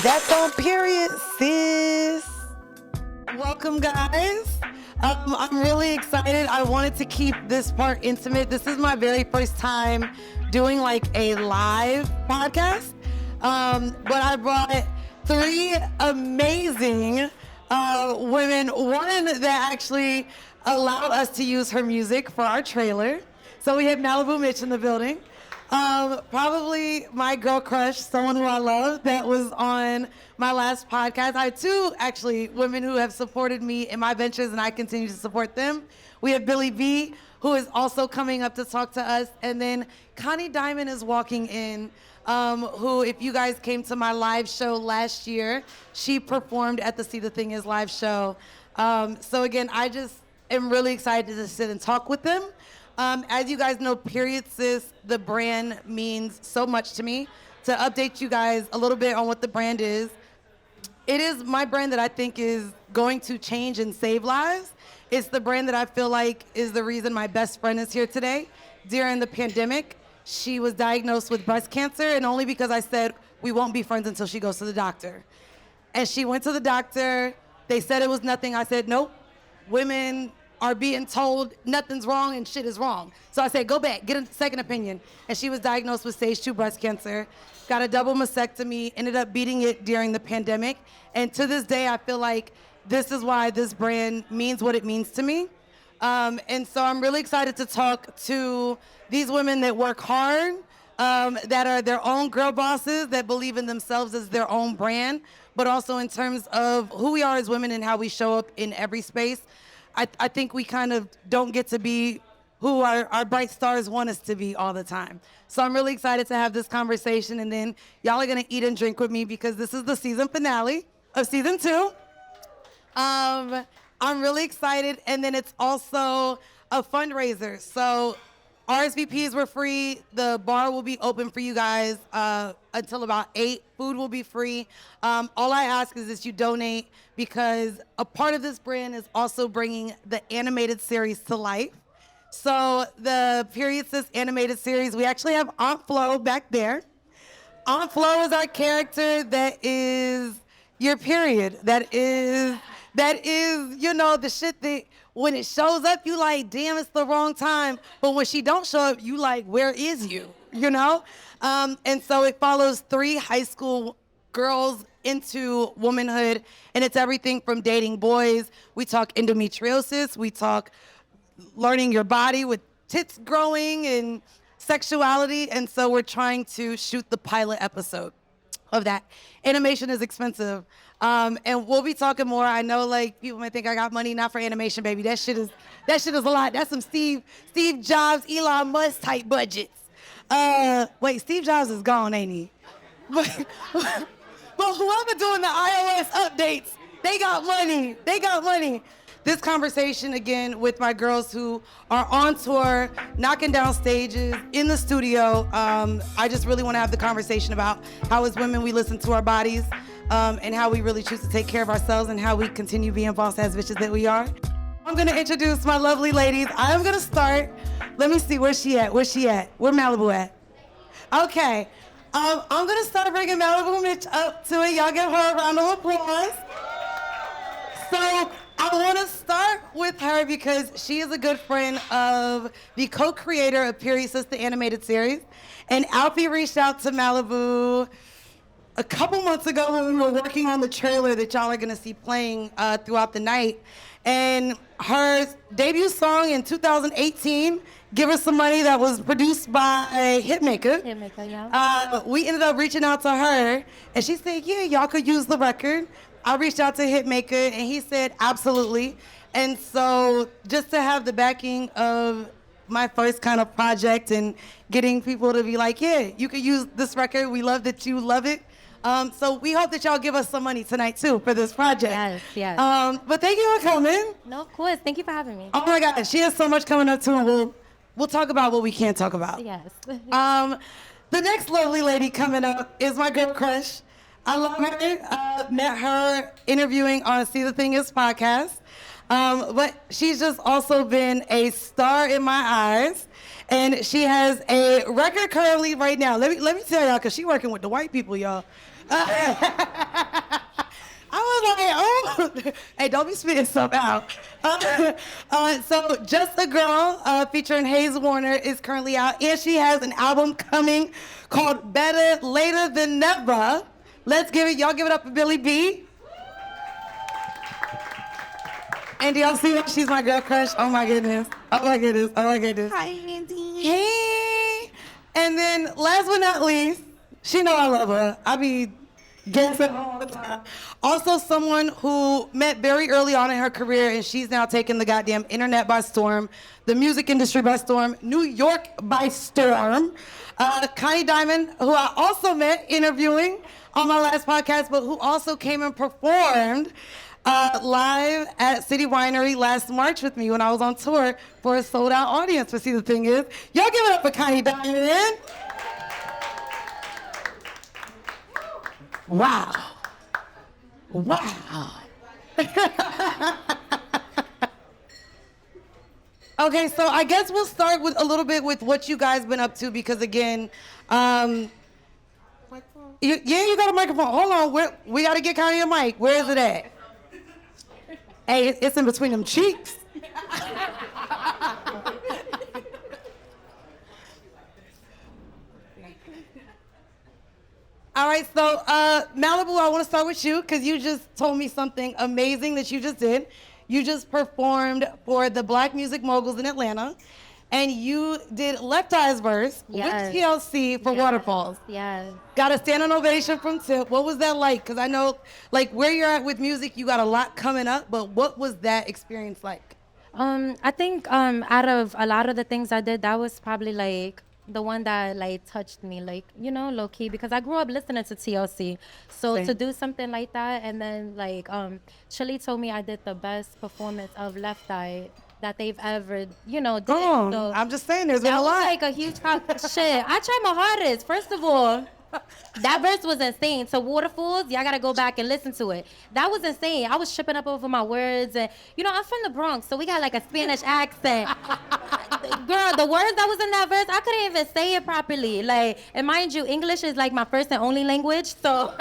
That's on Period Sis. Welcome, guys. I'm really excited. I wanted to keep this part intimate. This is my very first time doing like a live podcast. But I brought three amazing women. One that actually allowed us to use her music for our trailer. So we have Maliibu Mitch in the building. Probably my girl crush, someone who I love, that was on my last podcast. I have two, actually, women who have supported me in my ventures, and I continue to support them. We have Billy B, who is also coming up to talk to us, and then Connie Diamond is walking in, who, if you guys came to my live show last year, she performed at the See the Thing Is live show. So again, I just am really excited to sit and talk with them. As you guys know, Period Sis, the brand, means so much to me. To update you guys a little bit on what the brand is, it is my brand that I think is going to change and save lives. It's the brand that I feel like is the reason my best friend is here today. During the pandemic, she was diagnosed with breast cancer, and only because I said we won't be friends until she goes to the doctor. And she went to the doctor. They said it was nothing. I said, nope, women are being told nothing's wrong and shit is wrong. So I said, go back, get a second opinion. And she was diagnosed with stage 2 breast cancer, got a double mastectomy, ended up beating it during the pandemic. And to this day, I feel like this is why this brand means what it means to me. And so I'm really excited to talk to these women that work hard, that are their own girl bosses, that believe in themselves as their own brand, but also in terms of who we are as women and how we show up in every space. I think we kind of don't get to be who our bright stars want us to be all the time. So I'm really excited to have this conversation, and then y'all are gonna eat and drink with me because this is the season finale of season 2. I'm really excited, and then it's also a fundraiser. So RSVPs were free. The bar will be open for you guys until about 8. Food will be free. All I ask is that you donate, because a part of this brand is also bringing the animated series to life. So the Period Sis Animated Series, we actually have Aunt Flo back there. Aunt Flo is our character that is your period. That is, you know, the shit that when it shows up, you like, damn, it's the wrong time. But when she don't show up, you like, where is you, you know? And so it follows 3 high school girls into womanhood, and it's everything from dating boys. We talk endometriosis, we talk learning your body with tits growing and sexuality, and so we're trying to shoot the pilot episode of that. Animation is expensive, and we'll be talking more. I know, like, people might think I got money, not for animation, baby. That shit is a lot. That's some Steve Jobs, Elon Musk type budgets. Wait, Steve Jobs is gone, ain't he? But whoever doing the iOS updates, they got money. They got money. This conversation, again, with my girls who are on tour, knocking down stages, in the studio. I just really want to have the conversation about how as women we listen to our bodies, and how we really choose to take care of ourselves, and how we continue being boss-ass bitches that we are. I'm going to introduce my lovely ladies. I'm going to start. Let me see, where's she at? Where Maliibu at? Okay. I'm going to start bringing Maliibu Mitch up to it. Y'all give her a round of applause. So I want to start with her because she is a good friend of the co-creator of Period Sis, the animated series. And Alfie reached out to Maliibu a couple months ago when we were working on the trailer that y'all are going to see playing throughout the night. And her debut song in 2018, Give Her Some Money, that was produced by a hitmaker. Yeah. We ended up reaching out to her, and she said, yeah, y'all could use the record. I reached out to hitmaker, and he said, absolutely. And so just to have the backing of my first kind of project and getting people to be like, yeah, you could use this record. We love that you love it. So we hope that y'all give us some money tonight, too, for this project. Yes. But thank you for coming. No, of course. Thank you for having me. Oh, my God. She has so much coming up, too, and we'll talk about what we can't talk about. Yes. The next lovely lady coming up is my girl crush. I love her. Met her interviewing on See the Thing Is podcast. But she's just also been a star in my eyes. And she has a record currently right now. Let me tell y'all, because she working with the white people, y'all. I was like, oh, hey, don't be spitting stuff out. So Just a Girl, featuring Hayes Warner, is currently out, and she has an album coming called Better Later Than Never. Y'all give it up for Billy B. And do y'all see that? She's my girl crush. Oh my goodness. Oh my goodness. Oh my goodness. Hi, Andy. Hey. And then last but not least, she know I love her. I be guessing all the time. Also someone who met very early on in her career, and she's now taken the goddamn internet by storm, the music industry by storm, New York by storm. Connie Diamond, who I also met interviewing on my last podcast, but who also came and performed live at City Winery last March with me when I was on tour for a sold-out audience. But see, the thing is, y'all give it up for Connie Diamond. Wow. Wow. Okay, so I guess we'll start with a little bit with what you guys been up to, because again, you got a microphone. Hold on, we got to get Connie a mic. Where is it at? Hey, it's in between them cheeks. All right, so Maliibu, I want to start with you because you just told me something amazing that you just did. You just performed for the Black Music Moguls in Atlanta, and you did Left Eye's verse with TLC for Waterfalls. Yes. Got a standing ovation from Tip. What was that like? Because I know, like, where you're at with music, you got a lot coming up, but what was that experience like? I think out of a lot of the things I did, that was probably like the one that like touched me, like, you know, low key, because I grew up listening to TLC. So Same. to do something like that, and then like Chili told me I did the best performance of Left Eye that they've ever, you know, did. So I'm just saying, there's been that a was lot. like a huge shit. I tried my hardest. First of all, that verse was insane. So Waterfalls, y'all gotta go back and listen to it. That was insane. I was tripping up over my words, and you know, I'm from the Bronx, so we got like a Spanish accent. Girl, the words that was in that verse, I couldn't even say it properly. Like, and mind you, English is like my first and only language, so.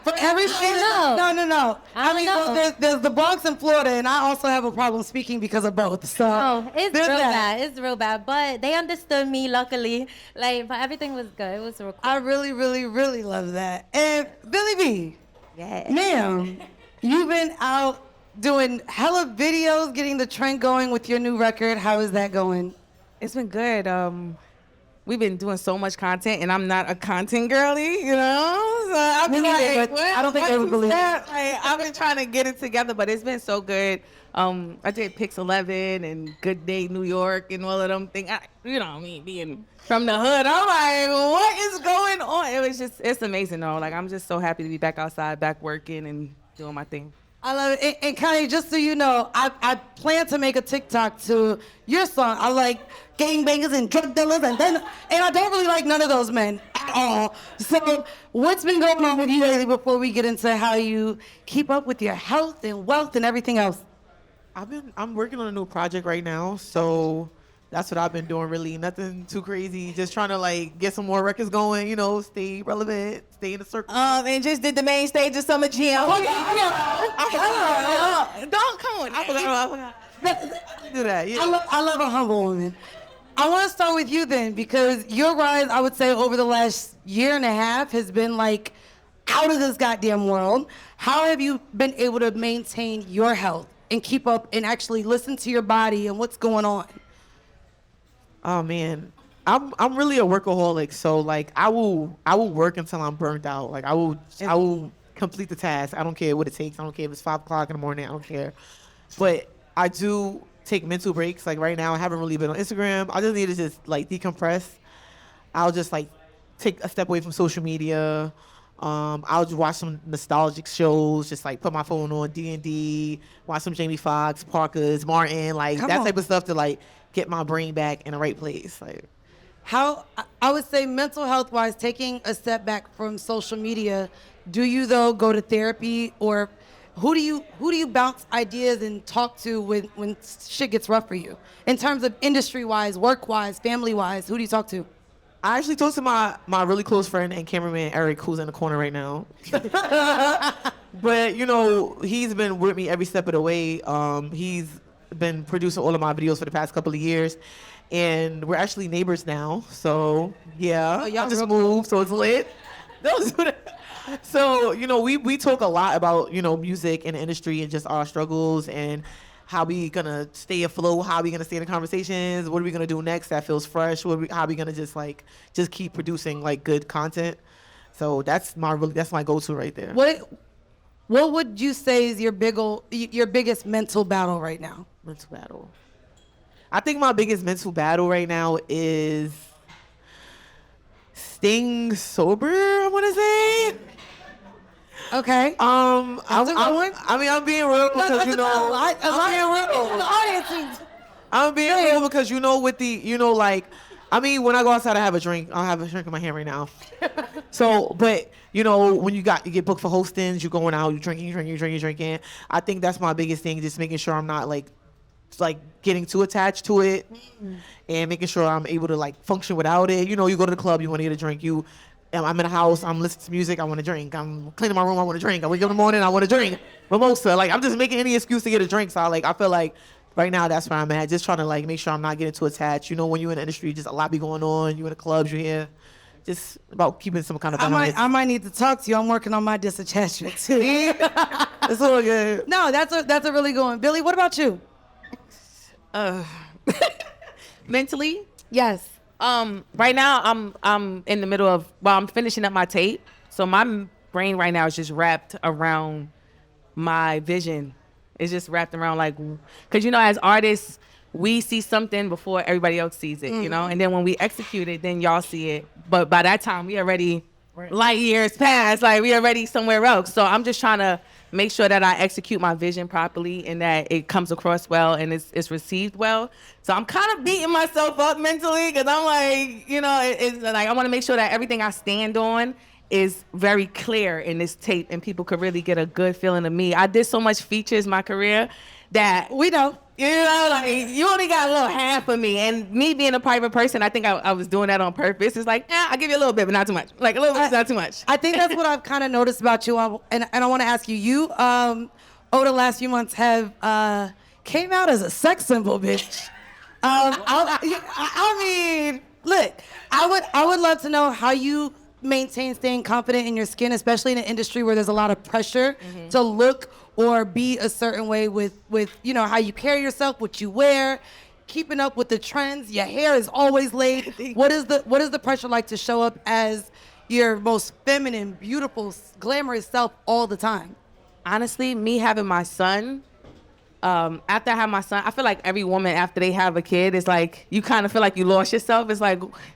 For everything? No. I mean, well, there's the Bronx in Florida, and I also have a problem speaking because of both. So it's real bad. It's real bad. But they understood me, luckily. Like, but everything was good. It was real cool. I really, really, really love that. And Billy B, ma'am, you've been out doing hella videos, getting the trend going with your new record. How is that going? It's been good. We've been doing so much content, and I'm not a content girly, you know? So I've been like, I don't think they would believe that. I've been trying to get it together, but it's been so good. I did Pix 11 and Good Day New York and all of them things. You know, me being from the hood, I'm like, what is going on? It's amazing, though. Like, I'm just so happy to be back outside, back working and doing my thing. I love it. And Connie, just so you know, I plan to make a TikTok to your song. I like gangbangers and drug dealers, and I don't really like none of those men at all. So what's been going on with you lately before we get into how you keep up with your health and wealth and everything else? I'm working on a new project right now, so that's what I've been doing. Really, nothing too crazy. Just trying to like get some more records going. You know, stay relevant, stay in the circle. And just did the main stage of Summer Jam. Don't come on. I forgot. Do that. Yeah. I love a humble woman. I want to start with you then, because your rise, I would say, over the last year and a half has been like out of this goddamn world. How have you been able to maintain your health and keep up and actually listen to your body and what's going on? Oh man, I'm really a workaholic. So like I will work until I'm burnt out. Like I will complete the task. I don't care what it takes. I don't care if it's 5 o'clock in the morning. I don't care. But I do take mental breaks. Like right now, I haven't really been on Instagram. I just need to just like decompress. I'll just like take a step away from social media. I'll just watch some nostalgic shows. Just like put my phone on D&D, watch some Jamie Foxx, Parker's, Martin, like that type of stuff to like get my brain back in the right place. Like, how, I would say mental health wise, taking a step back from social media, do you though go to therapy, or who do you bounce ideas and talk to when shit gets rough for you? In terms of industry-wise, work-wise, family-wise, who do you talk to? I actually talked to my really close friend and cameraman Eric, who's in the corner right now. But he's been with me every step of the way. He's been producing all of my videos for the past couple of years, and we're actually neighbors now. So yeah, y'all just moved, so it's lit. So we talk a lot about music and the industry and just our struggles and how we gonna stay afloat, how we gonna stay in the conversations, what are we gonna do next that feels fresh, how we gonna just keep producing like good content. So that's my go-to right there. What would you say is your biggest mental battle right now? Mental battle. I think my biggest mental battle right now is staying sober, I want to say. Okay. I'm being real because I'm being real. I'm being real because with the when I go outside, I have a drink. I'll have a drink in my hand right now. So, but when you get booked for hostings, you're going out, you're drinking. I think that's my biggest thing, just making sure I'm not like getting too attached to it, and making sure I'm able to function without it. You go to the club, you want to get a drink. I'm in a house, I'm listening to music, I want to drink. I'm cleaning my room, I want to drink. I wake up in the morning, I want to drink. Mimosa, I'm just making any excuse to get a drink. So I feel like right now that's where I'm at. Just trying to make sure I'm not getting too attached. When you're in the industry, just a lot be going on. You in the clubs, you're here. Just about keeping some kind of balance. I might need to talk to you. I'm working on my disattachment too. It's all good. No, that's a really good one. Billy, what about you? Mentally? Yes. Right now I'm in the middle of I'm finishing up my tape. So my brain right now is just wrapped around my vision. It's just wrapped around because as artists, we see something before everybody else sees it, and then when we execute it, then y'all see it. But by that time, we already light years past, we already somewhere else. So I'm just trying to make sure that I execute my vision properly and that it comes across well and it's received well. So I'm kind of beating myself up mentally because I'm it's I want to make sure that everything I stand on is very clear in this tape and people could really get a good feeling of me. I did so much features in my career that we know. You only got a little half of me. And me being a private person, I think I was doing that on purpose. It's I'll give you a little bit, but not too much. A little bit, not too much. I think that's what I've kind of noticed about you. And I want to ask you, over the last few months have came out as a sex symbol, bitch. I mean, look, I would love to know how you maintain staying confident in your skin, especially in an industry where there's a lot of pressure to look or be a certain way with how you carry yourself, what you wear, keeping up with the trends. Your hair is always laid. What is the pressure like to show up as your most feminine, beautiful, glamorous self all the time? Honestly, me having my son, after I have my son, I feel like every woman after they have a kid is you kind of feel like you lost yourself. It's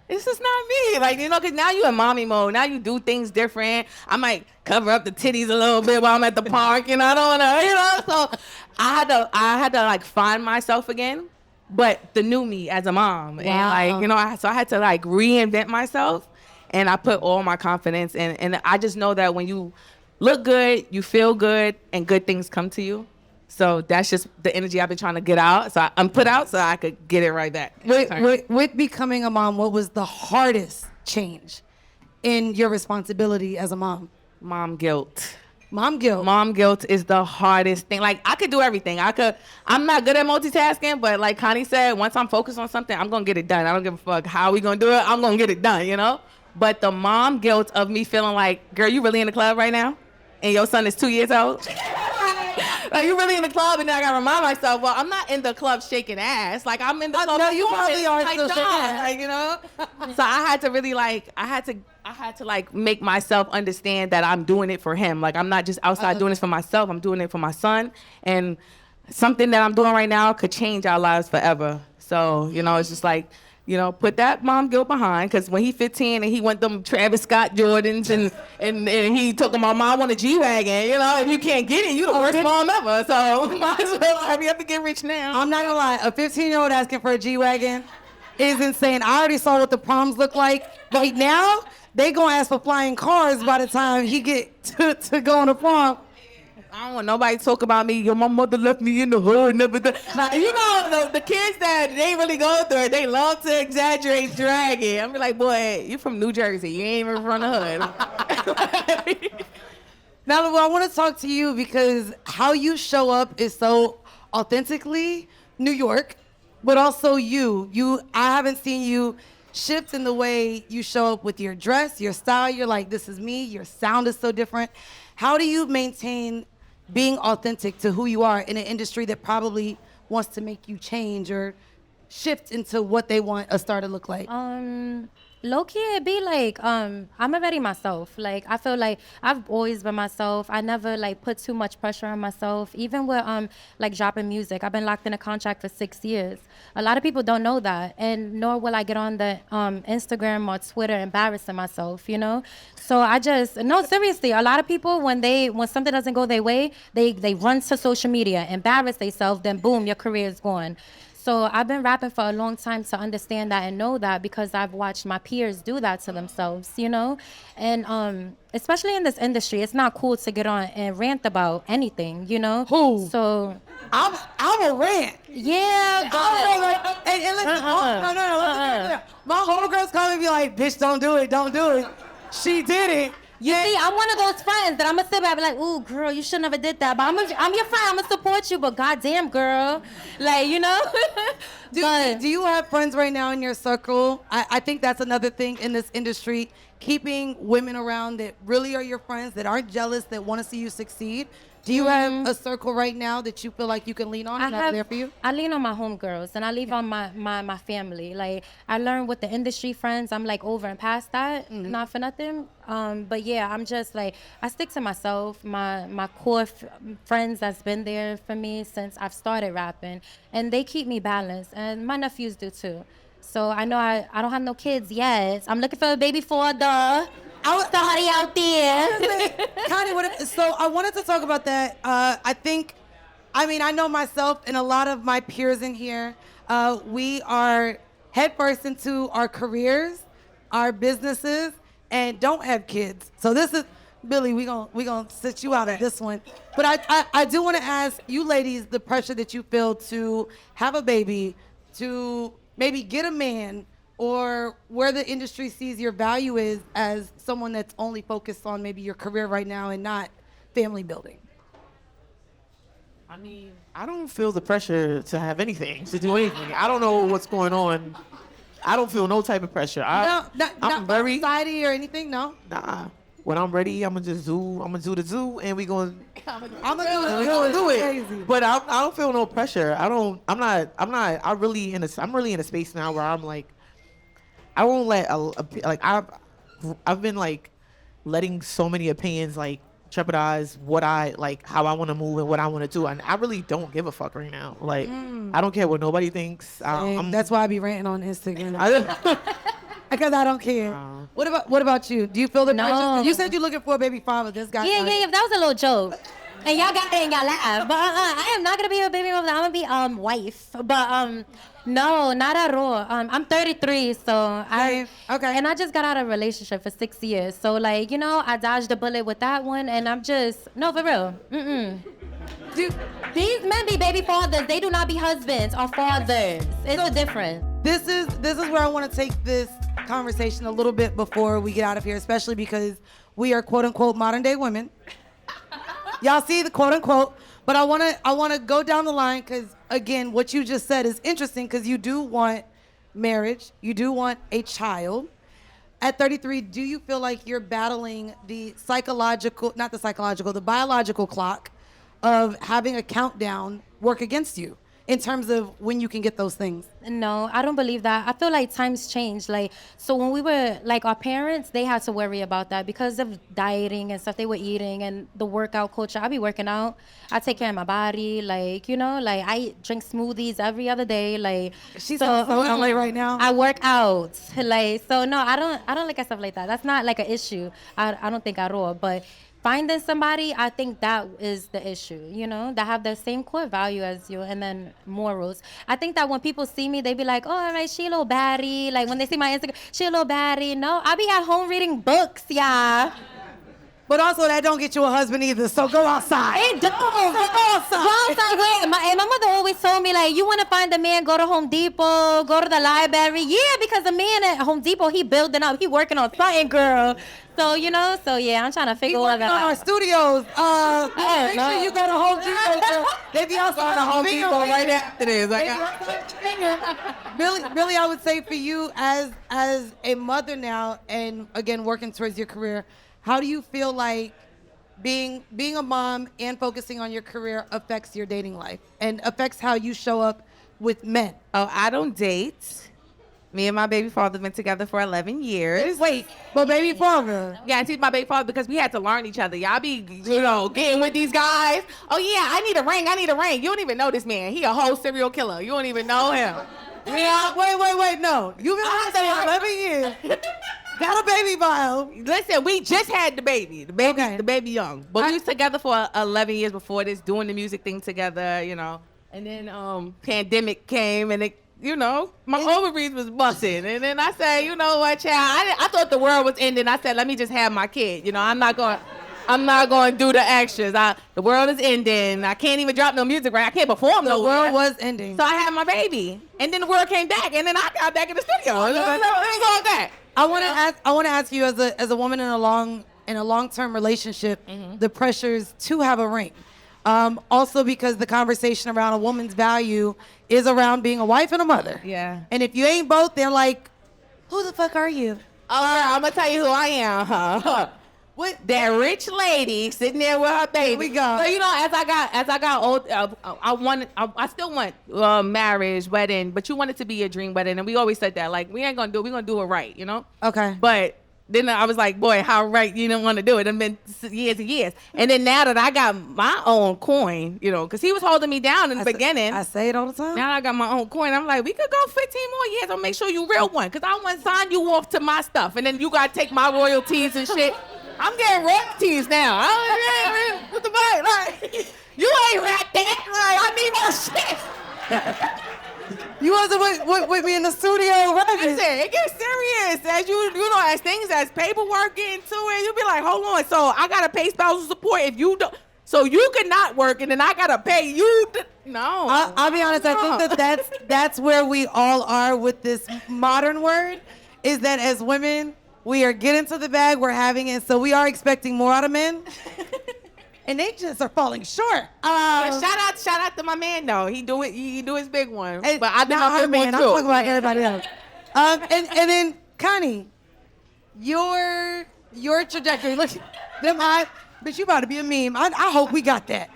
this is not me. Because now you in mommy mode. Now you do things different. I might cover up the titties a little bit while I'm at the park, I don't want to, So I had to find myself again, but the new me as a mom. Wow. And so I had to reinvent myself, and I put all my confidence in. And I just know that when you look good, you feel good, and good things come to you. So that's just the energy I've been trying to get out. So I'm put out so I could get it right back. With becoming a mom, what was the hardest change in your responsibility as a mom? Mom guilt. Mom guilt. Mom guilt is the hardest thing. I could do everything. I'm not good at multitasking, but like Connie said, once I'm focused on something, I'm going to get it done. I don't give a fuck how we going to do it. I'm going to get it done, But the mom guilt of me feeling girl, you really in the club right now? And your son is 2 years old? You really in the club, and then I gotta remind myself, well, I'm not in the club shaking ass. I'm in the club. No, you probably are still shaking ass. So I had to really I had to make myself understand that I'm doing it for him. I'm not just outside doing this for myself. I'm doing it for my son, and something that I'm doing right now could change our lives forever. So it's just put that mom guilt behind, because when he 15 and he went them Travis Scott Jordans and he took him, Mom, I want a G-Wagon, if you can't get it, you the worst mom ever. So might as well hurry up and get rich now. I'm not gonna lie, a 15-year-old asking for a G-Wagon is insane. I already saw what the proms look like. Right now, they gonna ask for flying cars by the time he get to go on the prom. I don't want nobody to talk about me. Yo, my mother left me in the hood. Never done. Now, you know, the kids that they really go through it, they love to exaggerate, drag it. I'm like, boy, you from New Jersey. You ain't even from the hood. Now, I want to talk to you because how you show up is so authentically New York, but also you. I haven't seen you shift in the way you show up with your dress, your style. You're like, this is me. Your sound is so different. How do you maintain being authentic to who you are in an industry that probably wants to make you change or shift into what they want a star to look like? Low key, it be like, I'm already myself. Like, I feel like I've always been myself. I never like put too much pressure on myself. Even with like dropping music, I've been locked in a contract for 6 years. A lot of people don't know that, and nor will I get on the Instagram or Twitter embarrassing myself. You know, so I just no seriously. A lot of people when something doesn't go their way, they run to social media, embarrass themselves, then boom, your career is gone. So I've been rapping for a long time to understand that and know that because I've watched my peers do that to themselves, you know? And especially in this industry, it's not cool to get on and rant about anything, you know? Who? So I'm a rant. yeah, but And listen, no. My homegirls call me and be like, bitch, don't do it. She did it. you see, I'm one of those friends that I'm gonna sit back and be like, ooh, girl, you should never did that. But I'm your friend, I'm gonna support you, but goddamn, girl. Like, you know? Do you have friends right now in your circle? I think that's another thing in this industry, keeping women around that really are your friends, that aren't jealous, that want to see you succeed. Do you have a circle right now that you feel like you can lean on and that's there for you? I lean on my homegirls and I lean on my family. Like, I learned with the industry friends, I'm like over and past that, not for nothing. But yeah, I'm just like, I stick to myself, my core friends that's been there for me since I've started rapping, and they keep me balanced, and my nephews do too. So I know I don't have no kids yet. I'm looking for a baby father. Somebody out there. Connie, so I wanted to talk about that. I know myself and a lot of my peers in here, we are headfirst into our careers, our businesses, and don't have kids. So this is, Billy, we gonna sit you out of this one. But I do want to ask you ladies the pressure that you feel to have a baby, to maybe get a man, or where the industry sees your value is as someone that's only focused on maybe your career right now and not family building. I mean, I don't feel the pressure to have anything, to do anything. I don't know what's going on. I don't feel no type of pressure. Not society or anything, no? Nah. When I'm ready, I'm gonna do the zoo, and we gonna. I'm gonna do it. Crazy. But I don't feel no pressure. I'm really in a space now where I'm like, I won't let I've been like letting so many opinions like jeopardize what I like, how I want to move and what I want to do, and I really don't give a fuck right now. Like I don't care what nobody thinks. That's why I be ranting on Instagram. Because I don't care. What about you? Do you feel the pressure? You said you're looking for a baby father. This guy. Yeah. That was a little joke. And y'all got it and y'all laugh. But I am not gonna be a baby mother. I'm gonna be wife. But no, not at all. I'm 33, so okay. And I just got out of a relationship for 6 years. So like, you know, I dodged a bullet with that one, and I'm just no, for real. These men be baby fathers. They do not be husbands or fathers. It's a difference. This is where I want to take this conversation a little bit before we get out of here, especially because we are quote unquote modern day women. Y'all see the quote unquote, but I wanna go down the line because again, what you just said is interesting because you do want marriage, you do want a child. At 33, do you feel like you're battling the biological clock of having a countdown work against you in terms of when you can get those things? No, I don't believe that. I feel like times change. Like, so when we were, like, our parents, they had to worry about that because of dieting and stuff they were eating and the workout culture. I be working out. I take care of my body. Like, you know, like, I drink smoothies every other day. Like, she's so LA right now. I work out. Like, so no, I don't look at stuff like that. That's not like an issue. I don't think at all. But finding somebody, I think that is the issue, you know, that have the same core value as you and then morals. I think that when people see me, they be like, oh, all right, she a little baddie. Like when they see my Instagram, she a little baddie. No, I be at home reading books, yeah. But also that don't get you a husband either. So go outside. It don't. Go outside. Go outside. Wait, my mother always told me, like, you want to find a man, go to Home Depot, go to the library. Yeah, because the man at Home Depot, he building up. He working on something, girl. So, yeah, I'm trying to figure all that on our out. studios. Make sure you go to Home Depot. They be outside Go to Home Depot right after this. Billy, I would say for you as a mother now, and again working towards your career, how do you feel like being a mom and focusing on your career affects your dating life and affects how you show up with men? Oh, I don't date. Me and my baby father been together for 11 years. Wait, but baby father. Yeah, and she's my baby father because we had to learn each other. Y'all be, getting with these guys. Oh, yeah, I need a ring. You don't even know this man. He a whole serial killer. You don't even know him. Yeah, wait, no. You've been with him for 11 years. Got a baby bio. Listen, we just had the baby. The baby young. But we was together for 11 years before this, doing the music thing together, And then pandemic came and my ovaries was busting. And then I said, you know what, child? I thought the world was ending. I said, let me just have my kid. I'm not going to do the extras. The world is ending. I can't even drop no music right. I can't perform no The world was ending. So I had my baby. And then the world came back. And then I got back in the studio. It was all that. I want to ask you as a woman in a long-term relationship, the pressures to have a ring. Also because the conversation around a woman's value is around being a wife and a mother. Yeah. And if you ain't both, they're like, who the fuck are you? Oh, girl, I'm going to tell you who I am, huh? What? That rich lady sitting there with her baby. Here we go. So, as I got old, I still want marriage, wedding, but you want it to be a dream wedding. And we always said that, like, we ain't going to do it. We're going to do it right, Okay. But then I was like, boy, how right you didn't want to do it. It's been years and years. And then now that I got my own coin, because he was holding me down in the beginning. I say it all the time. Now I got my own coin. I'm like, we could go 15 more years and make sure you real one. Because I want to sign you off to my stuff. And then you got to take my royalties and shit. I'm getting royalties now. What the fuck? Like, you ain't right there. Like, I need my shit. You wasn't with me in the studio, right? Listen, it gets serious as as things as paperwork get into it. You'll be like, hold on, so I gotta pay spousal support if you don't. So you could not work, and then I gotta pay you. No, I'll be honest. I think that's where we all are with this modern word. Is that as women we are getting to the bag, we're having it, so we are expecting more out of men. And they just are falling short. Shout out to my man though. He do his big one. But I do my big one I'm too. talking about everybody else. And then Connie, your trajectory. Look, them eyes, bitch, you about to be a meme. I hope we got that.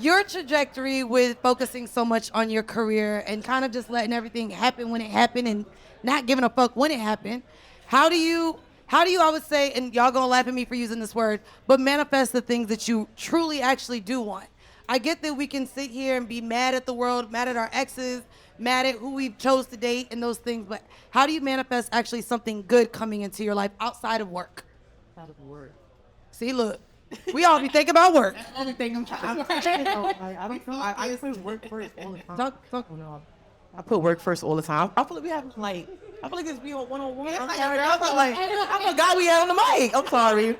Your trajectory with focusing so much on your career and kind of just letting everything happen when it happened and not giving a fuck when it happened. How do you, I would say, and y'all gonna laugh at me for using this word, but manifest the things that you truly actually do want? I get that we can sit here and be mad at the world, mad at our exes, mad at who we chose to date and those things, but how do you manifest actually something good coming into your life outside of work? Out of work. See, look, we all be thinking about work. Everything I'm trying to I don't know. I put work first all the time. I put work first all the time. I feel like we have I feel like this be on one-on-one. I forgot we had on the mic. I'm sorry.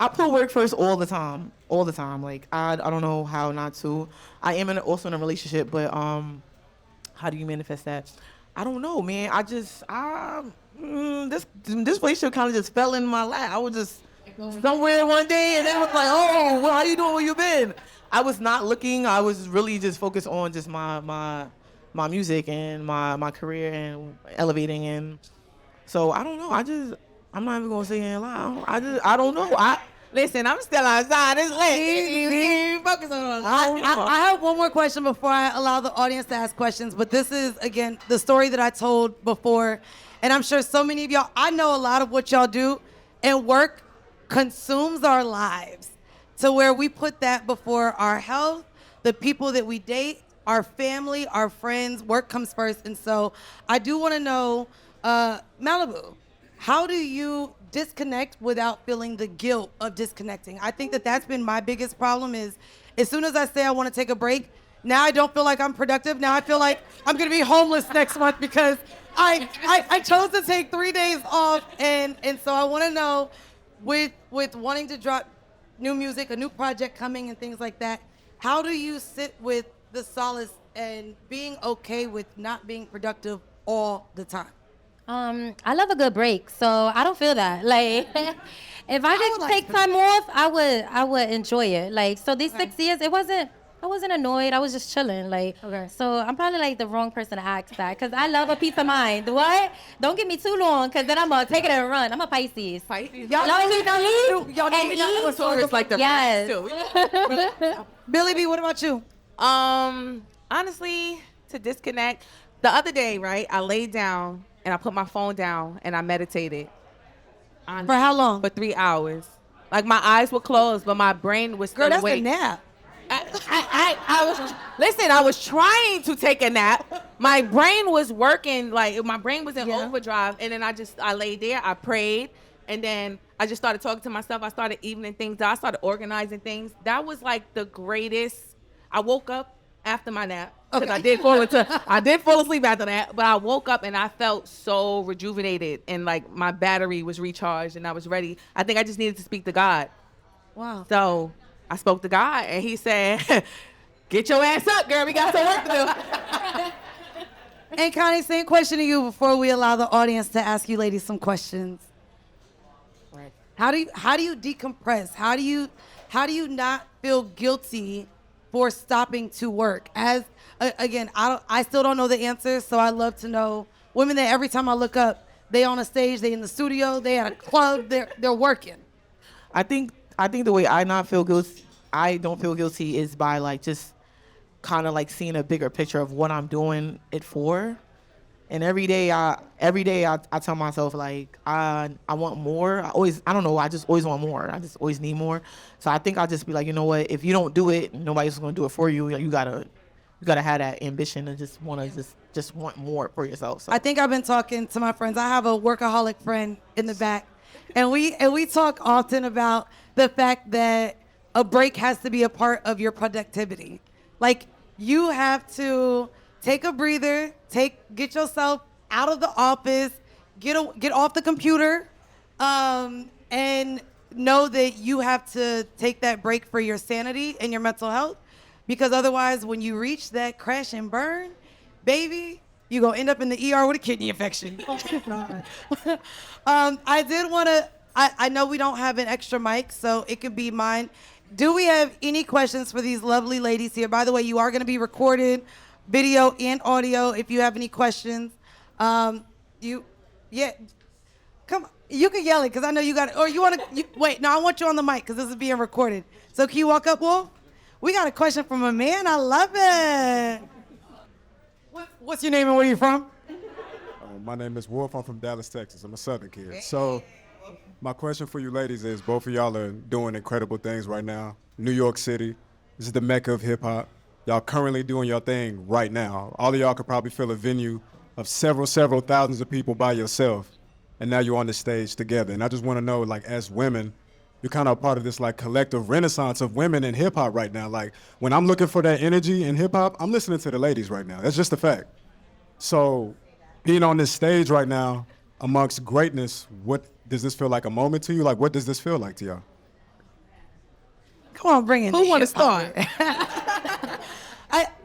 I put work first all the time. Like I don't know how not to. I am also in a relationship, but how do you manifest that? I don't know, man. This relationship kind of just fell in my lap. I was just somewhere one day, and then it was like, oh, well, how you doing? Where you been? I was not looking. I was really just focused on just my music and my career and elevating. And so I don't know. I'm not even gonna say it loud. I don't know. Listen, I'm still outside. It's late. Focus on I have one more question before I allow the audience to ask questions, but this is, again, the story that I told before, and I'm sure so many of y'all, I know a lot of what y'all do, and work consumes our lives to where we put that before our health, the people that we date, our family, our friends. Work comes first. And so I do want to know, Maliibu, how do you disconnect without feeling the guilt of disconnecting? I think that's been my biggest problem is as soon as I say I want to take a break, now I don't feel like I'm productive. Now I feel like I'm going to be homeless next month because I chose to take 3 days off. And so I want to know, with wanting to drop new music, a new project coming and things like that, how do you sit with the solace and being okay with not being productive all the time? I love a good break, so I don't feel that. Like, if I would could like take to- time off, I would enjoy it. Like, so these 6 years, I wasn't annoyed. I was just chilling. Like, Okay. so I'm probably like the wrong person to ask that, because I love a peace of mind. What? Don't give me too long, because then I'm gonna take it and run. I'm a Pisces. Y'all Y'all know eat, don't eat, y'all know and we not eat. doing Taurus like the Yes. too. Billy B, what about you? Honestly, to disconnect, the other day, right, I laid down and I put my phone down and I meditated. For how long? For 3 hours. Like my eyes were closed, but my brain was still Girl, that's awake. a nap. I was trying to take a nap. My brain was working, like my brain was in overdrive. And then I laid there, I prayed, and then I just started talking to myself. I started evening things out. I started organizing things. That was like the greatest. I woke up after my nap. Because I did fall asleep after that, but I woke up and I felt so rejuvenated and like my battery was recharged and I was ready. I think I just needed to speak to God. Wow. So I spoke to God and he said, get your ass up, girl. We got some work to do. And Connie, same question to you before we allow the audience to ask you ladies some questions. Right. How do you decompress? How do you not feel guilty for stopping to work? As again, I still don't know the answer, so I love to know women that every time I look up, they on a stage, they in the studio, they at a club, they're working. I think the way I don't feel guilty is by like just kind of like seeing a bigger picture of what I'm doing it for. And every day I tell myself like I want more. I just always want more. I just always need more. So I think I'll just be like, you know what, if you don't do it, nobody's gonna do it for you. You gotta have that ambition and just want more for yourself. So I think I've been talking to my friends. I have a workaholic friend in the back, and we talk often about the fact that a break has to be a part of your productivity. Like you have to take a breather, get yourself out of the office, get off the computer, and know that you have to take that break for your sanity and your mental health, because otherwise, when you reach that crash and burn, baby, you're gonna end up in the ER with a kidney infection. I did want to. I know we don't have an extra mic, so it could be mine. Do we have any questions for these lovely ladies here? By the way, you are going to be recorded, video and audio. If you have any questions, come on, you can yell it because I know you got it. Or you want to wait? No, I want you on the mic because this is being recorded. So can you walk up, Wolf? We got a question from a man. I love it. What's your name and where you from? My name is Wolf. I'm from Dallas, Texas. I'm a Southern kid. So my question for you ladies is, both of y'all are doing incredible things right now. New York City, this is the mecca of hip hop. Y'all currently doing your thing right now. All of y'all could probably fill a venue of several thousands of people by yourself. And now you're on the stage together. And I just want to know, like, as women, you're kind of a part of this like collective renaissance of women in hip hop right now. Like when I'm looking for that energy in hip hop, I'm listening to the ladies right now. That's just a fact. So being on this stage right now amongst greatness, what does this feel like a moment to you? Like what does this feel like to y'all? Come on, bring it. Who want to start?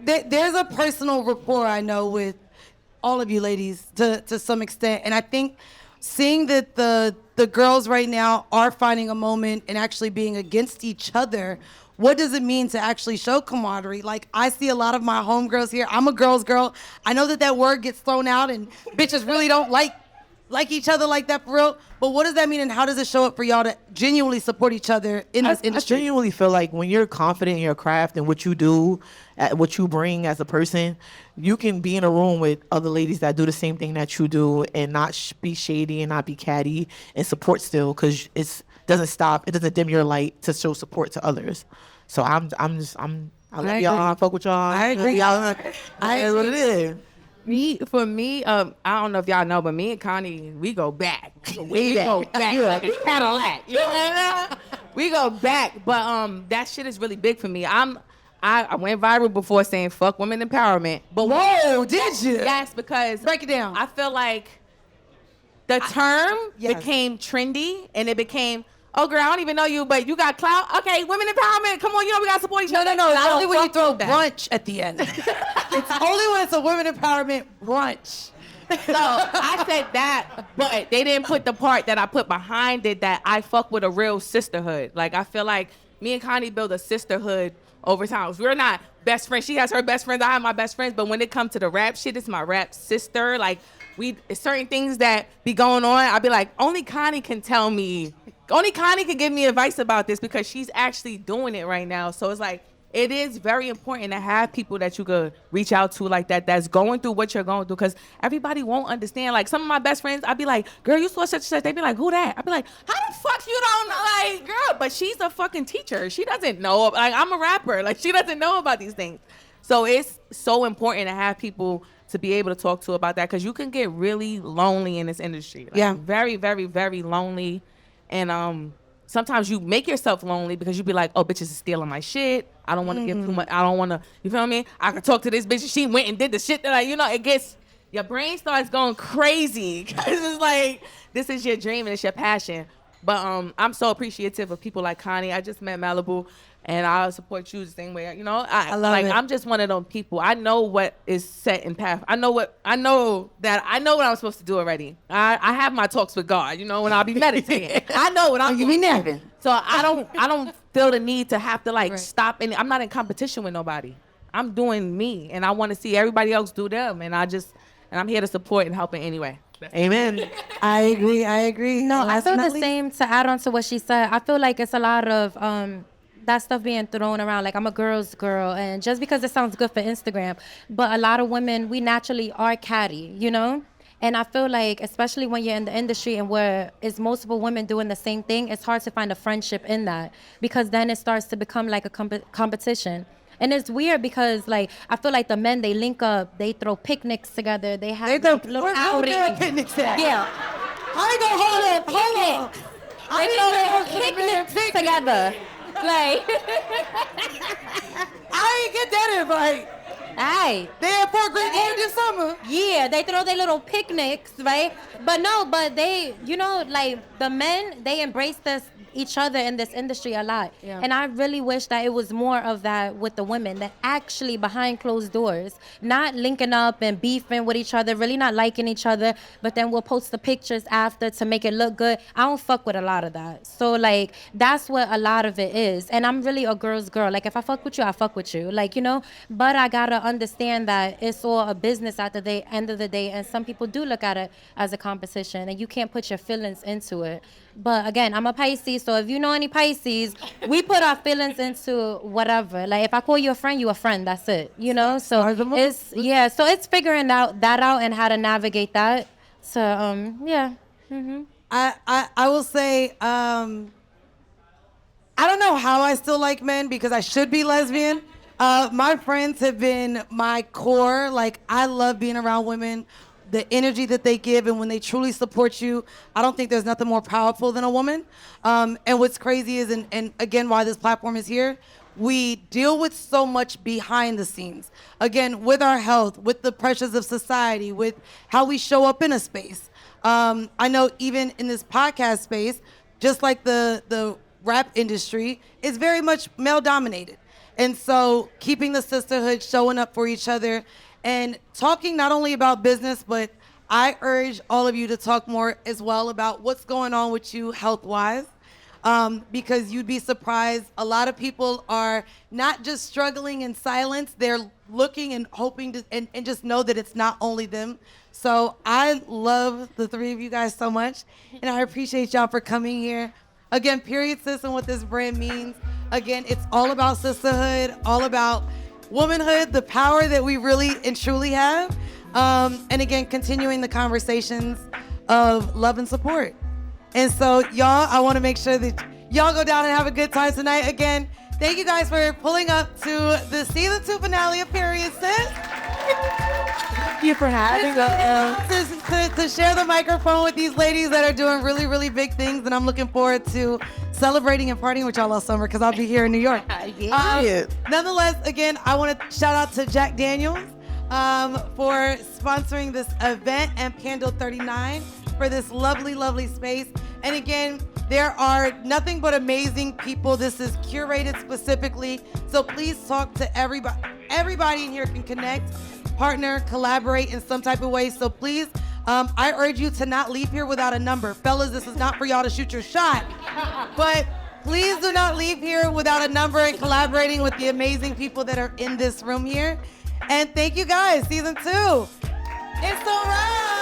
There's a personal rapport I know with all of you ladies to some extent, and I think seeing that the girls right now are finding a moment and actually being against each other, what does it mean to actually show camaraderie? Like, I see a lot of my homegirls here. I'm a girl's girl. I know that word gets thrown out and bitches really don't like each other like that for real. But what does that mean and how does it show up for y'all to genuinely support each other in this industry? I genuinely feel like when you're confident in your craft and what you do, what you bring as a person, you can be in a room with other ladies that do the same thing that you do and not be shady and not be catty and support still, because it doesn't dim your light to show support to others. So I love y'all. I fuck with y'all. I agree. Y'all, that's what it is. For me, I don't know if y'all know, but me and Connie, we go back. We go back. Cadillac. You know? We go back. But that shit is really big for me. I went viral before saying fuck women empowerment. But Whoa, did you? yes, because Break it down. I feel like the term yes. became trendy and it became, oh girl, I don't even know you, but you got clout. Okay, women empowerment. Come on, we gotta support each other. No. It's I only don't when you fuck throw with that. brunch at the end. It's only when it's a women empowerment brunch. So I said that, but they didn't put the part that I put behind it, that I fuck with a real sisterhood. Like, I feel like me and Connie build a sisterhood over time. We're not best friends. She has her best friends. I have my best friends. But when it comes to the rap shit, it's my rap sister. Like, certain things that be going on, I'll be like, only Connie can tell me. Only Connie can give me advice about this because she's actually doing it right now. So it's like, it is very important to have people that you could reach out to like that, that's going through what you're going through, because everybody won't understand. Like, some of my best friends, I'd be like, girl, you saw such and such. They'd be like, who that? I'd be like, how the fuck you don't know? Like, girl, but she's a fucking teacher. She doesn't know. Like, I'm a rapper. Like, she doesn't know about these things. So it's so important to have people to be able to talk to about that, because you can get really lonely in this industry. Like, Yeah. Very, very, very lonely. And sometimes you make yourself lonely because you be like, oh, bitches is stealing my shit. I don't want to give too much. I don't want to, you feel me? I can talk to this bitch. She went and did the shit that it gets, your brain starts going crazy. Because it's like, this is your dream and it's your passion. But I'm so appreciative of people like Connie. I just met Maliibu, and I'll support you the same way. I love it. I'm just one of those people. I know what is set in path. I know what I'm supposed to do already. I have my talks with God, when I'll be meditating. I know what I'm You be napping. So I don't feel the need to have to stop, and I'm not in competition with nobody. I'm doing me, and I want to see everybody else do them, and I'm here to support and help in any way. Amen. I agree. No, I feel the Definitely. same to add on to what she said. I feel like it's a lot of that stuff being thrown around. Like, I'm a girl's girl, and just because it sounds good for Instagram, but a lot of women, we naturally are catty, And I feel like, especially when you're in the industry and where it's multiple women doing the same thing, it's hard to find a friendship in that, because then it starts to become like a competition. And it's weird because, like, I feel like the men, they link up, they throw picnics together, they have little outings. Picnics at? Yeah. I ain't gonna hold up. Hold on. They throw little picnics together. Like, I ain't get that invite. aye. They had Port Great War this summer. Yeah, they throw their little picnics, right? But they, like, the men, they embrace each other in this industry a lot. Yeah. And I really wish that it was more of that with the women, that actually behind closed doors, not linking up and beefing with each other, really not liking each other, but then we'll post the pictures after to make it look good. I don't fuck with a lot of that. So, like, that's what a lot of it is. And I'm really a girl's girl. Like, if I fuck with you, I fuck with you. Like, but I gotta understand that it's all a business at the end of the day, and some people do look at it as a competition, and you can't put your feelings into it. But again, I'm a Pisces, so if you know any Pisces, we put our feelings into whatever. Like, if I call you a friend, you a friend. That's it. So it's figuring that out and how to navigate that. So yeah. Mm-hmm. I will say, I don't know how I still like men, because I should be lesbian. My friends have been my core. Like, I love being around women, the energy that they give, and when they truly support you, I don't think there's nothing more powerful than a woman. And what's crazy is, and again, why this platform is here, we deal with so much behind the scenes. Again, with our health, with the pressures of society, with how we show up in a space. I know even in this podcast space, just like the rap industry, is very much male dominated. And so keeping the sisterhood, showing up for each other, and talking not only about business, but I urge all of you to talk more as well about what's going on with you health-wise, because you'd be surprised. A lot of people are not just struggling in silence, they're looking and hoping to, and just know that it's not only them. So I love the three of you guys so much, and I appreciate y'all for coming here. Again, Period Sis and what this brand means. Again, it's all about sisterhood, all about womanhood, the power that we really and truly have. And again, continuing the conversations of love and support. And so, y'all, I want to make sure that y'all go down and have a good time tonight. Again, thank you guys for pulling up to the season 2 finale of Period Sis. Thank you for having us. To share the microphone with these ladies that are doing really, really big things. And I'm looking forward to celebrating and partying with y'all all summer, because I'll be here in New York. Nonetheless, again, I want to shout out to Jack Daniels for sponsoring this event, and Candle 39 for this lovely, lovely space. And again, there are nothing but amazing people. This is curated specifically. So please talk to everybody. Everybody in here can connect, partner, collaborate in some type of way. So please, I urge you to not leave here without a number. Fellas, this is not for y'all to shoot your shot, but please do not leave here without a number and collaborating with the amazing people that are in this room here. And thank you guys, season 2. It's a wrap.